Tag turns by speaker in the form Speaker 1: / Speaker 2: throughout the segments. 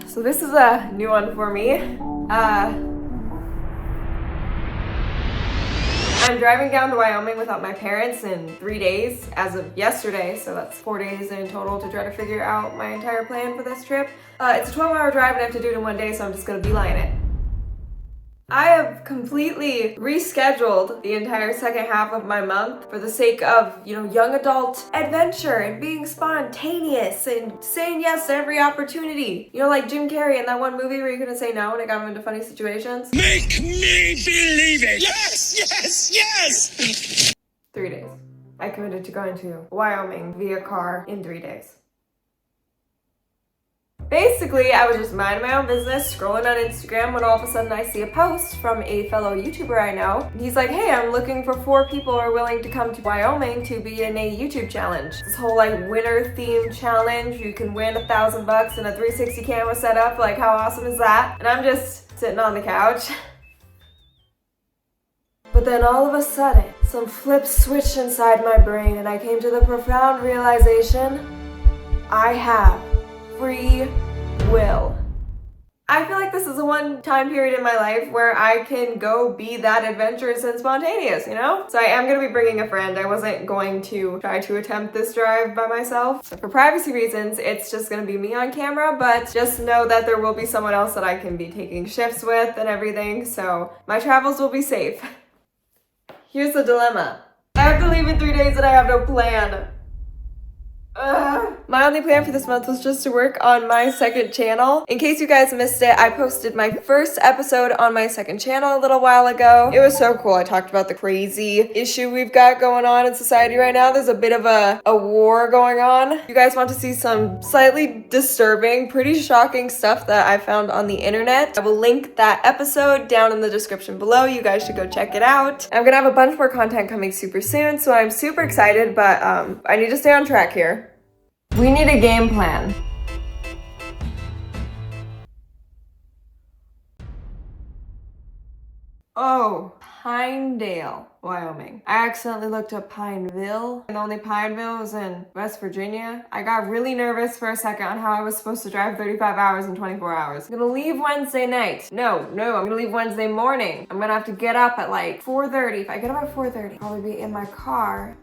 Speaker 1: So this is a new one for me. I'm driving down to Wyoming without my parents in 3 days as of yesterday, so that's 4 days in total to try to figure out my entire plan for this trip. It's a 12-hour drive and I have to do it in 1 day, so I'm just gonna beeline it. I have completely rescheduled the entire second half of my month for the sake of, young adult adventure and being spontaneous and saying yes to every opportunity. Like Jim Carrey in that one movie where you couldn't say no and it got him into funny situations.
Speaker 2: Make me believe it! Yes, yes, yes!
Speaker 1: 3 days. I committed to going to Wyoming via car in 3 days. Basically, I was just minding my own business, scrolling on Instagram, when all of a sudden I see a post from a fellow YouTuber I know. And he's like, hey, I'm looking for 4 people who are willing to come to Wyoming to be in a YouTube challenge. This whole winter themed challenge, you can win $1,000 and a 360 camera setup. How awesome is that? And I'm just sitting on the couch. But then all of a sudden, some flips switched inside my brain and I came to the profound realization, I have free will. I feel like this is a one-time period in my life where I can go be that adventurous and spontaneous, So I am going to be bringing a friend. I wasn't going to try to attempt this drive by myself. So for privacy reasons, it's just going to be me on camera, but just know that there will be someone else that I can be taking shifts with and everything, so my travels will be safe. Here's the dilemma. I have to leave in 3 days and I have no plan. My only plan for this month was just to work on my second channel. In case you guys missed it, I posted my first episode on my second channel a little while ago. It was so cool. I talked about the crazy issue we've got going on in society right now. There's a bit of a war going on. If you guys want to see some slightly disturbing, pretty shocking stuff that I found on the internet, I will link that episode down in the description below. You guys should go check it out. I'm gonna have a bunch more content coming super soon, so I'm super excited, but I need to stay on track here. We need a game plan. Oh, Pinedale, Wyoming. I accidentally looked up Pineville, and only Pineville was in West Virginia. I got really nervous for a second on how I was supposed to drive 35 hours in 24 hours. I'm gonna leave Wednesday night. No, I'm gonna leave Wednesday morning. I'm gonna have to get up at 4:30. If I get up at 4:30, I'll probably be in my car.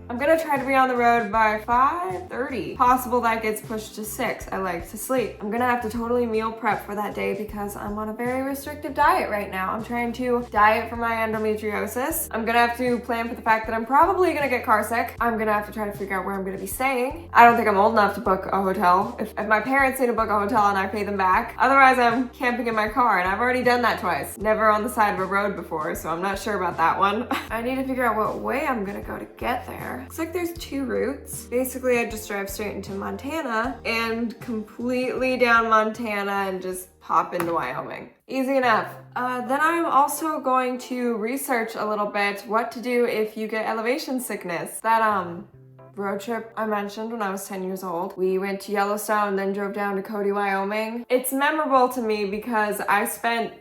Speaker 1: I'm gonna try to be on the road by 5:30. Possible that gets pushed to 6. I like to sleep. I'm gonna have to totally meal prep for that day because I'm on a very restrictive diet right now. I'm trying to diet for my endometriosis. I'm gonna have to plan for the fact that I'm probably gonna get car sick. I'm gonna have to try to figure out where I'm gonna be staying. I don't think I'm old enough to book a hotel. If my parents need to book a hotel and I pay them back. Otherwise, I'm camping in my car, and I've already done that twice. Never on the side of a road before, so I'm not sure about that one. I need to figure out what way I'm gonna go to get there. Looks like there's 2 routes. Basically, I just drive straight into Montana and completely down Montana and just pop into Wyoming. Easy enough. Then I'm also going to research a little bit what to do if you get elevation sickness. That road trip I mentioned when I was 10 years old. We went to Yellowstone, then drove down to Cody, Wyoming. It's memorable to me because I spent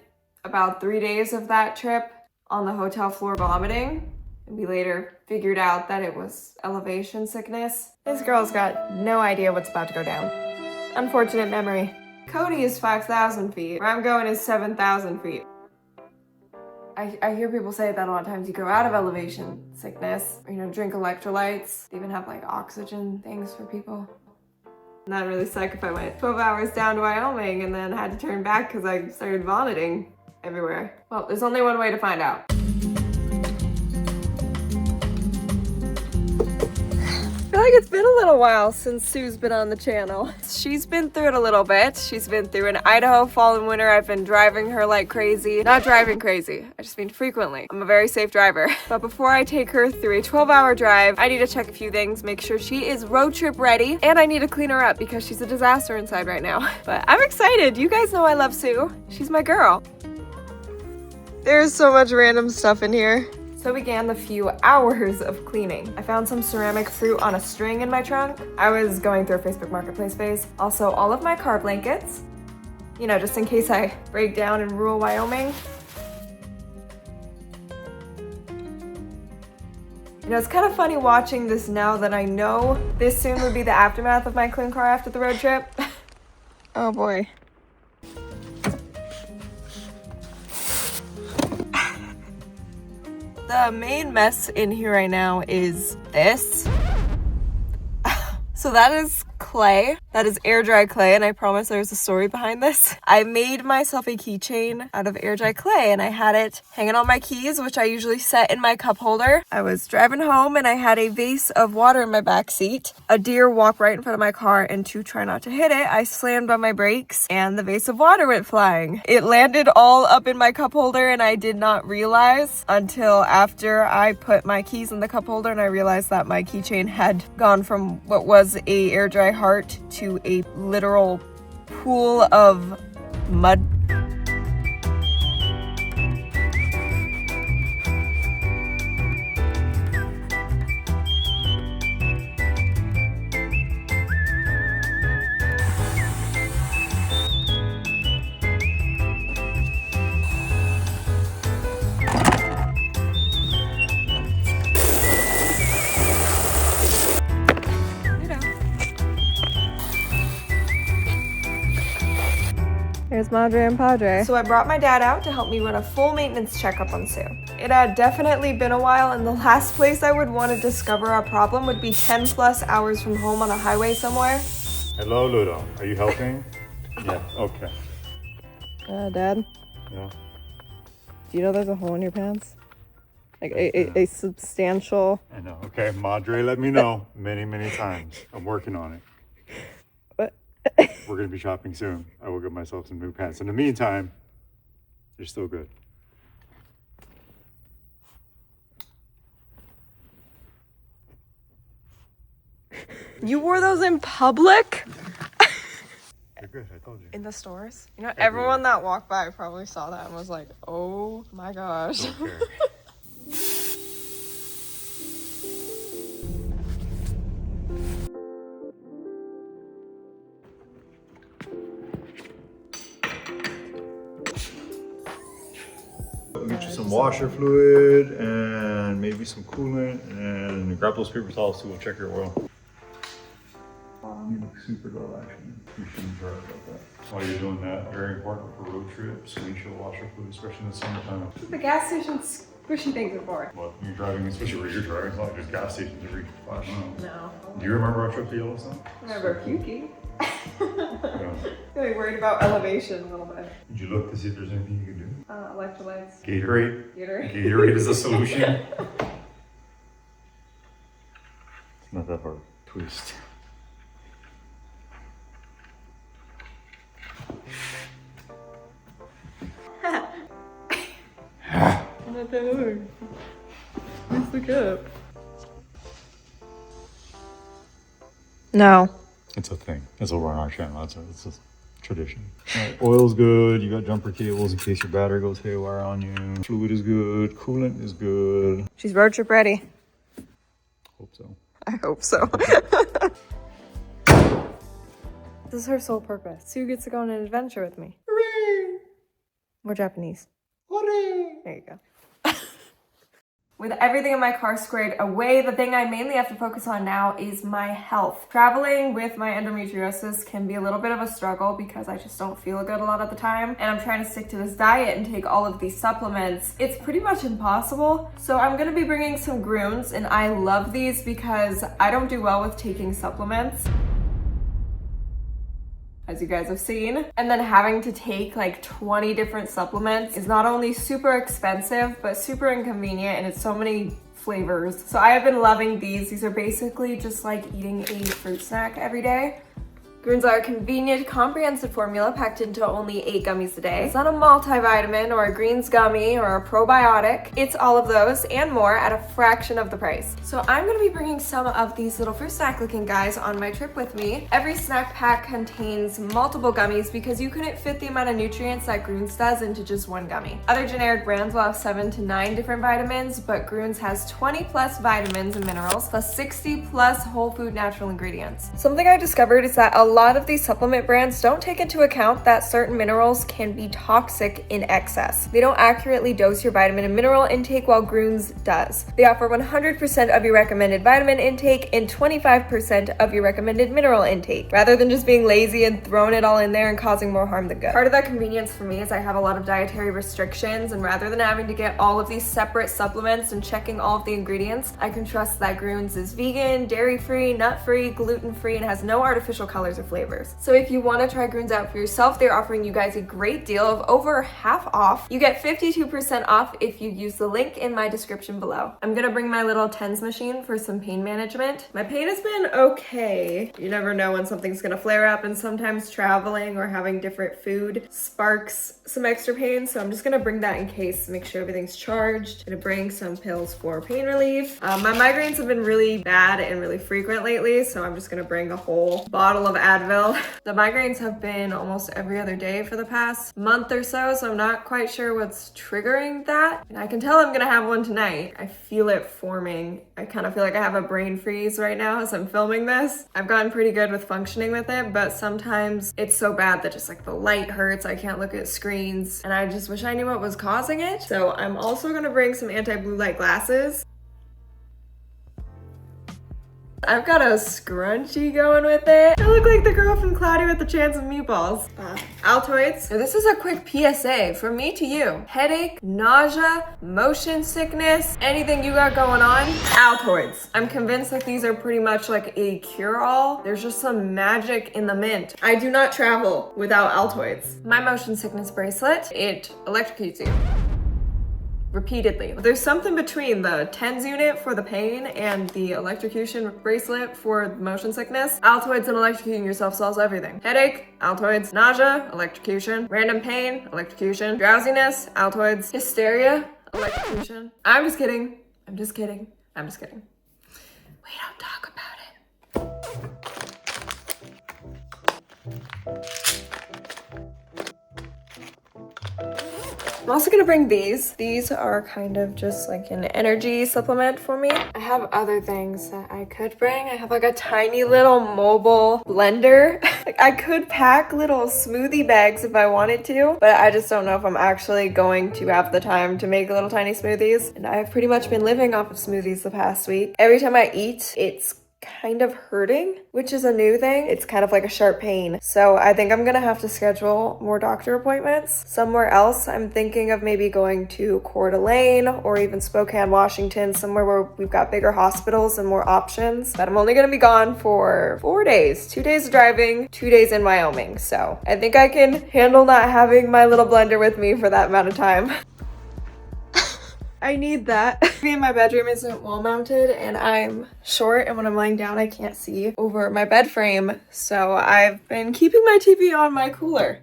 Speaker 1: about 3 days of that trip on the hotel floor vomiting. And we later figured out that it was elevation sickness. This girl's got no idea what's about to go down. Unfortunate memory. Cody is 5,000 feet. Where I'm going is 7,000 feet. I hear people say that a lot of times you go out of elevation sickness, or, drink electrolytes. They even have oxygen things for people. And that'd really suck if I went 12 hours down to Wyoming and then had to turn back because I started vomiting everywhere. Well, there's only one way to find out. I feel like it's been a little while since Sue's been on the channel. She's been through it a little bit. She's been through an Idaho fall and winter. I've been driving her like crazy. Not driving crazy, I just mean frequently. I'm a very safe driver. But before I take her through a 12-hour drive, I need to check a few things, make sure she is road trip ready, and I need to clean her up because she's a disaster inside right now. But I'm excited. You guys know I love Sue. She's my girl. There's so much random stuff in here. So began the few hours of cleaning. I found some ceramic fruit on a string in my trunk. I was going through a Facebook Marketplace phase. Also, all of my car blankets, just in case I break down in rural Wyoming. It's kind of funny watching this now that I know this soon would be the aftermath of my clean car after the road trip. Oh boy. The main mess in here right now is this. So that is clay. That is air dry clay, and I promise there's a story behind this. I made myself a keychain out of air dry clay, and I had it hanging on my keys, which I usually set in my cup holder. I was driving home and I had a vase of water in my back seat. A deer walked right in front of my car, and to try not to hit it, I slammed on my brakes and the vase of water went flying. It landed all up in my cup holder, and I did not realize until after I put my keys in the cup holder, and I realized that my keychain had gone from what was a air dry heart to a literal pool of mud. Here's Madre and Padre. So I brought my dad out to help me run a full maintenance checkup on Sue. It had definitely been a while, and the last place I would want to discover a problem would be 10 plus hours from home on a highway somewhere.
Speaker 3: Hello, Ludo. Are you helping? Yeah, okay.
Speaker 1: Dad?
Speaker 3: Yeah.
Speaker 1: Do you know there's a hole in your pants? Like a substantial...
Speaker 3: I know. Okay, Madre, let me know many, many times. I'm working on it.
Speaker 1: What?
Speaker 3: We're going to be shopping soon. I will get myself some new pants. In the meantime, you're still good.
Speaker 1: You wore those in public?
Speaker 3: You're good, I told you.
Speaker 1: In the stores? You know, everyone that walked by probably saw that and was like, oh my gosh.
Speaker 3: Don't care. Get you some washer fluid and maybe some coolant, and grab those paper towels too. We'll check your oil. You look super low, actually. You shouldn't drive like that. While you're doing that, very important for road trips, windshield washer fluid, especially in the summertime.
Speaker 1: The gas station's squishy things are for.
Speaker 3: Well, when you're driving, especially where you're driving, it's not like there's gas stations every 5 miles.
Speaker 1: No.
Speaker 3: Do you remember our trip to Yellowstone?
Speaker 1: I remember puking.
Speaker 3: Yeah.
Speaker 1: Really worried about elevation a little bit.
Speaker 3: Did you look to see if there's anything you could do?
Speaker 1: Electrolytes.
Speaker 3: Gatorade?
Speaker 1: Gatorade.
Speaker 3: Gatorade is a solution. It's not that hard. Twist.
Speaker 1: Not that hard. Where's the cup? No.
Speaker 3: It's a thing. It's over on our channel. It's a tradition. Right, oil's good. You got jumper cables in case your battery goes haywire on you. Fluid is good. Coolant is good.
Speaker 1: She's road trip ready.
Speaker 3: Hope so.
Speaker 1: I hope so. This is her sole purpose. Sue gets to go on an adventure with me. Hooray! We're Japanese. Hooray! There you go. With everything in my car squared away, the thing I mainly have to focus on now is my health. Traveling with my endometriosis can be a little bit of a struggle because I just don't feel good a lot of the time, and I'm trying to stick to this diet and take all of these supplements. It's pretty much impossible. So I'm gonna be bringing some Groons, and I love these because I don't do well with taking supplements, as you guys have seen. And then having to take like 20 different supplements is not only super expensive, but super inconvenient, and it's so many flavors. So I have been loving these. These are basically just like eating a fruit snack every day. Groons are a convenient, comprehensive formula packed into only 8 gummies a day. It's not a multivitamin or a greens gummy or a probiotic. It's all of those and more at a fraction of the price. So I'm gonna be bringing some of these little fruit snack looking guys on my trip with me. Every snack pack contains multiple gummies because you couldn't fit the amount of nutrients that Groons does into just one gummy. Other generic brands will have 7 to 9 different vitamins, but Groons has 20 plus vitamins and minerals, plus 60 plus whole food natural ingredients. Something I discovered is that a lot of these supplement brands don't take into account that certain minerals can be toxic in excess. They don't accurately dose your vitamin and mineral intake while Grooms does. They offer 100% of your recommended vitamin intake and 25% of your recommended mineral intake, rather than just being lazy and throwing it all in there and causing more harm than good. Part of that convenience for me is I have a lot of dietary restrictions, and rather than having to get all of these separate supplements and checking all of the ingredients, I can trust that Grooms is vegan, dairy-free, nut-free, gluten-free, and has no artificial colors or flavors. So if you want to try Grooms out for yourself, they're offering you guys a great deal of over half off. You get 52% off if you use the link in my description below. I'm gonna bring my little TENS machine for some pain management. My pain has been okay. You never know when something's gonna flare up, and sometimes traveling or having different food sparks some extra pain, so I'm just gonna bring that in case, make sure everything's charged. Gonna bring some pills for pain relief. My migraines have been really bad and really frequent lately, so I'm just gonna bring a whole bottle of Advil. The migraines have been almost every other day for the past month or so I'm not quite sure what's triggering that. And I can tell I'm gonna have one tonight. I feel it forming. I kind of feel like I have a brain freeze right now as I'm filming this. I've gotten pretty good with functioning with it, but sometimes it's so bad that just like the light hurts, I can't look at screens, and I just wish I knew what was causing it. So I'm also gonna bring some anti-blue light glasses. I've got a scrunchie going with it. I look like the girl from Cloudy with a Chance of Meatballs. Altoids. So this is a quick PSA from me to you. Headache, nausea, motion sickness, anything you got going on, Altoids. I'm convinced that these are pretty much like a cure-all. There's just some magic in the mint. I do not travel without Altoids. My motion sickness bracelet, it electrocutes you repeatedly. There's something between the TENS unit for the pain and the electrocution bracelet for motion sickness. Altoids and electrocuting yourself solves everything. Headache, Altoids. Nausea, electrocution. Random pain, electrocution. Drowsiness, Altoids. Hysteria, electrocution. I'm just kidding. I'm just kidding. I'm just kidding. We don't talk about it. I'm also gonna bring these. These are kind of just like an energy supplement for me. I have other things that I could bring. I have like a tiny little mobile blender. Like I could pack little smoothie bags if I wanted to, but I just don't know if I'm actually going to have the time to make little tiny smoothies. And I've pretty much been living off of smoothies the past week. Every time I eat, it's kind of hurting, which is a new thing. It's kind of like a sharp pain. So I think I'm gonna have to schedule more doctor appointments somewhere else. I'm thinking of maybe going to Coeur d'Alene or even Spokane, Washington, somewhere where we've got bigger hospitals and more options. But I'm only gonna be gone for 4 days, 2 days of driving, 2 days in Wyoming. So I think I can handle not having my little blender with me for that amount of time. I need that. Me and my bedroom isn't wall mounted and I'm short, and when I'm laying down I can't see over my bed frame, so I've been keeping my TV on my cooler.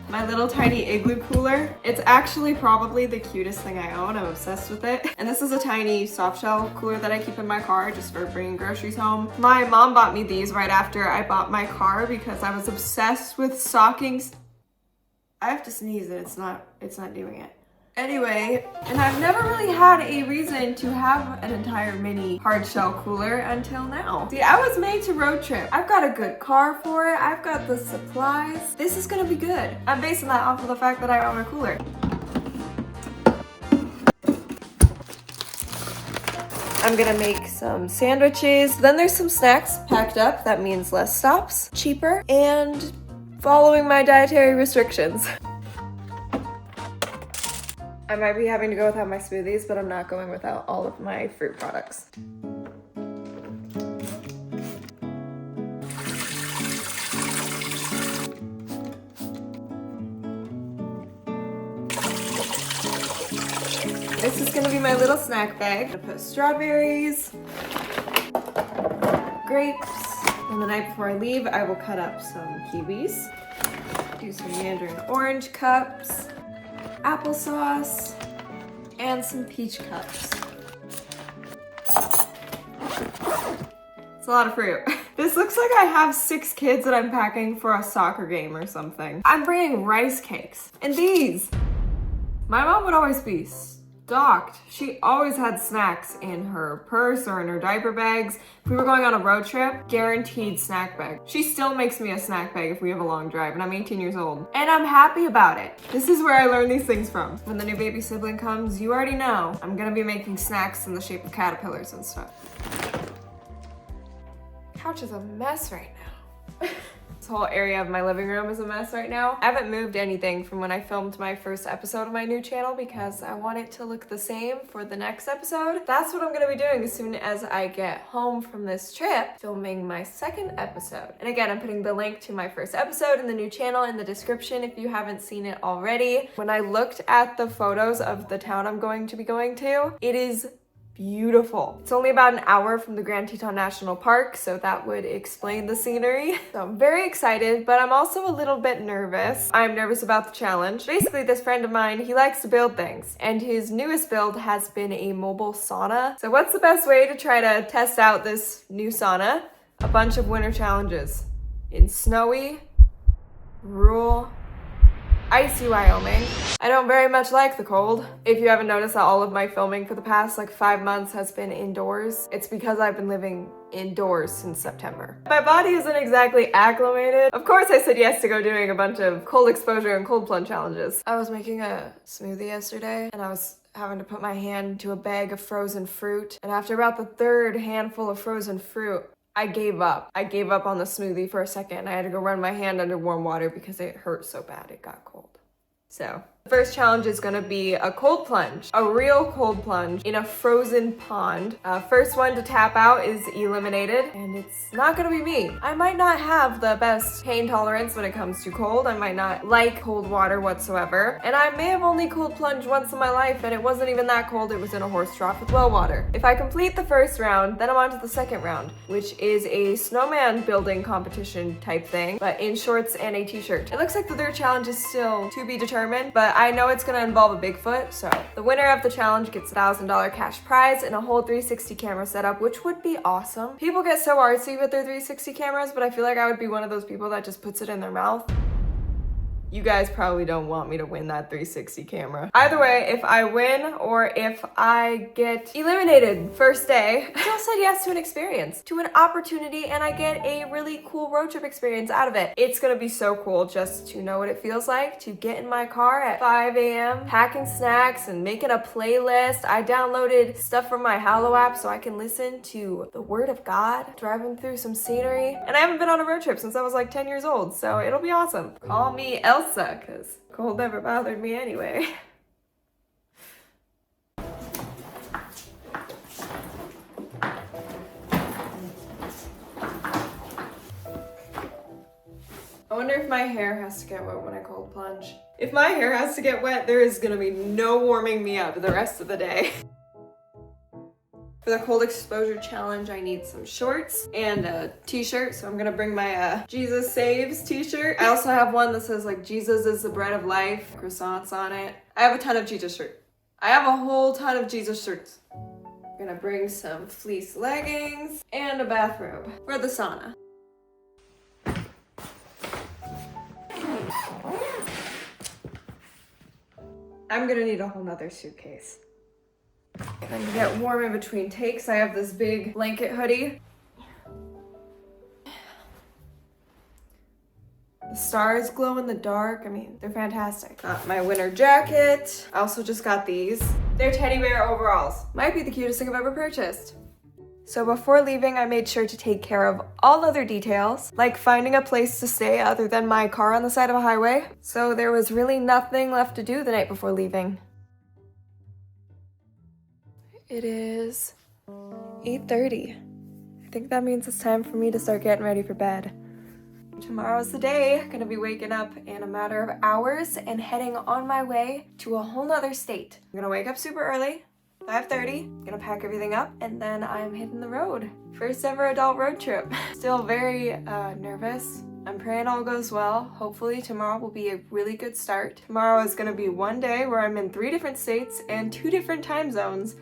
Speaker 1: My little tiny igloo cooler. It's actually probably the cutest thing I own. I'm obsessed with it. And this is a tiny soft shell cooler that I keep in my car just for bringing groceries home. My mom bought me these right after I bought my car because I was obsessed with stockings. I have to sneeze and it's not doing it. Anyway, and I've never really had a reason to have an entire mini hard shell cooler until now. See, I was made to road trip. I've got a good car for it. I've got the supplies. This is gonna be good. I'm basing that off of the fact that I own a cooler. I'm gonna make some sandwiches. Then there's some snacks packed up. That means less stops, cheaper, and following my dietary restrictions. I might be having to go without my smoothies, but I'm not going without all of my fruit products. This is gonna be my little snack bag. I'm gonna put strawberries, grapes, and the night before I leave, I will cut up some kiwis, do some mandarin orange cups, applesauce, and some peach cups. It's a lot of fruit. This looks like I have 6 kids that I'm packing for a soccer game or something. I'm bringing rice cakes. And these. My mom would always be stocked. She always had snacks in her purse or in her diaper bags. If we were going on a road trip, guaranteed snack bag. She still makes me a snack bag if we have a long drive, and I'm 18 years old. And I'm happy about it. This is where I learned these things from. When the new baby sibling comes, you already know I'm gonna be making snacks in the shape of caterpillars and stuff. Couch is a mess right now. This whole area of my living room is a mess right now. I haven't moved anything from when I filmed my first episode of my new channel because I want it to look the same for the next episode. That's what I'm gonna be doing as soon as I get home from this trip, filming my second episode. And again, I'm putting the link to my first episode in the new channel in the description if you haven't seen it already. When I looked at the photos of the town I'm going to be going to, it is beautiful. It's only about an hour from the Grand Teton National Park, so that would explain the scenery. So I'm very excited, but I'm also a little bit nervous. I'm nervous about the challenge. Basically, this friend of mine, he likes to build things, and his newest build has been a mobile sauna. So what's the best way to try to test out this new sauna? A bunch of winter challenges in snowy, rural, icy Wyoming. I don't very much like the cold. If you haven't noticed that all of my filming for the past 5 months has been indoors, it's because I've been living indoors since September. My body isn't exactly acclimated. Of course I said yes to go doing a bunch of cold exposure and cold plunge challenges. I was making a smoothie yesterday and I was having to put my hand into a bag of frozen fruit, and after about the 3rd handful of frozen fruit, I gave up. I gave up on the smoothie for a second. I had to go run my hand under warm water because it hurt so bad it got cold. So, the first challenge is gonna be a cold plunge, a real cold plunge in a frozen pond. First one to tap out is eliminated, and it's not gonna be me. I might not have the best pain tolerance when it comes to cold. I might not like cold water whatsoever, and I may have only cold plunged once in my life, and it wasn't even that cold. It was in a horse trough with well water. If I complete the first round, then I'm on to the second round, which is a snowman building competition type thing, but in shorts and a t-shirt. It looks like the third challenge is still to be determined, but I know it's gonna involve a Bigfoot, so the winner of the challenge gets a $1,000 cash prize and a whole 360 camera setup, which would be awesome. People get so artsy with their 360 cameras, but I feel like I would be one of those people that just puts it in their mouth. You guys probably don't want me to win that 360 camera. Either way, if I win or if I get eliminated first day, I still said yes to an experience, to an opportunity, and I get a really cool road trip experience out of it. It's gonna be so cool just to know what it feels like to get in my car at 5 a.m., packing snacks and making a playlist. I downloaded stuff from my Hallow app so I can listen to the Word of God, driving through some scenery. And I haven't been on a road trip since I was 10 years old, so it'll be awesome. Call me Elsa, because cold never bothered me anyway. I wonder if my hair has to get wet when I cold plunge. If my hair has to get wet, there is gonna be no warming me up the rest of the day. For the cold exposure challenge, I need some shorts and a t-shirt. So I'm gonna bring my Jesus Saves t-shirt. I also have one that says Jesus is the bread of life, croissants on it. I have a ton of Jesus shirts. I have a whole ton of Jesus shirts. I'm gonna bring some fleece leggings and a bathrobe for the sauna. I'm gonna need a whole nother suitcase. And to get warm in between takes, I have this big blanket hoodie. The stars glow in the dark. I mean, they're fantastic. Got my winter jacket. I also just got these. They're teddy bear overalls. Might be the cutest thing I've ever purchased. So before leaving, I made sure to take care of all other details, like finding a place to stay other than my car on the side of a highway. So there was really nothing left to do the night before leaving. It is 8:30. I think that means it's time for me to start getting ready for bed. Tomorrow's the day. Gonna be waking up in a matter of hours and heading on my way to a whole nother state. I'm gonna wake up super early, 5:30, gonna pack everything up, and then I'm hitting the road. First ever adult road trip. Still very nervous. I'm praying all goes well. Hopefully tomorrow will be a really good start. Tomorrow is gonna be one day where I'm in 3 different states and 2 different time zones,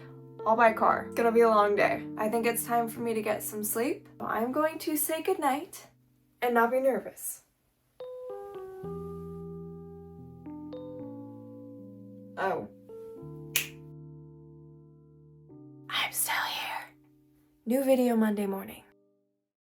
Speaker 1: all by car. It's gonna be a long day. I think it's time for me to get some sleep. I'm going to say goodnight and not be nervous. Oh. I'm still here. New video Monday morning.